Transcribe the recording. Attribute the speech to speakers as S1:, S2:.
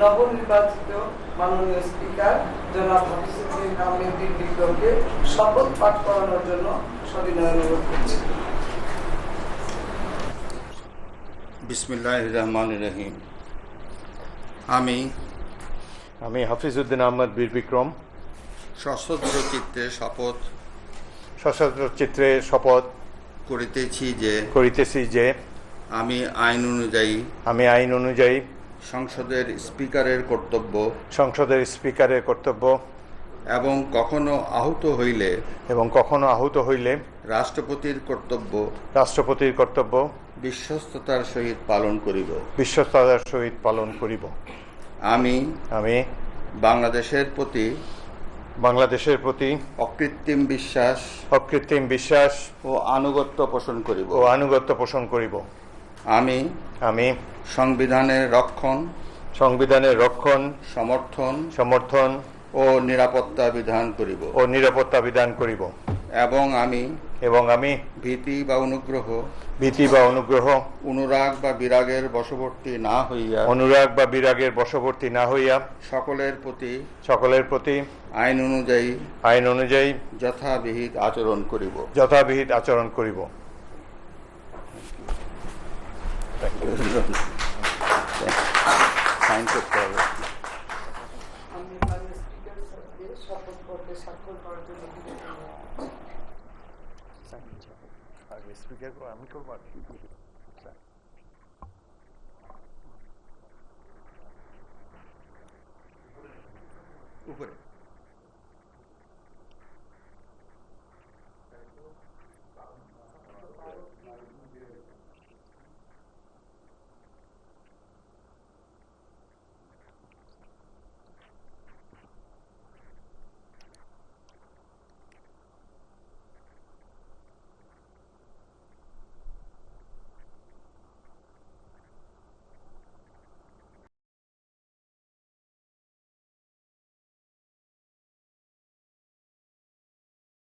S1: নবনির্বাচিত মাননীয় স্পিকার জনাব হাফিজউদ্দিন আহমেদ বীর বিক্রমকে শপথ পাঠ করানোর জন্য সবিনয় অনুরোধ করছি।
S2: বিসমিল্লাহির রহমানির রহিম। আমি
S3: হাফিজউদ্দিন আহমেদ বীর বিক্রম
S2: সশস্ত্র
S3: চিত্রে শপথ
S2: করিতেছি যে আমি আইন অনুযায়ী সংসদের স্পিকারের কর্তব্য এবং কখনো আহত হইলে রাষ্ট্রপতির কর্তব্য বিশ্বস্ততার সহিত পালন করিব। আমি বাংলাদেশের প্রতি অকৃত্রিম বিশ্বাস ও আনুগত্য পোষণ করিব। আমি সংবিধানের রক্ষণ সমর্থন ও নিরাপত্তা বিধান করিব এবং আমি ভীতি বা অনুগ্রহ অনুরাগ বা বিরাগের বশবর্তী না হইয়া সকলের প্রতি আইন অনুযায়ী যথাবিহিত আচরণ করিব। সাইন করতে হবে।
S3: আমি করবো
S2: উপরে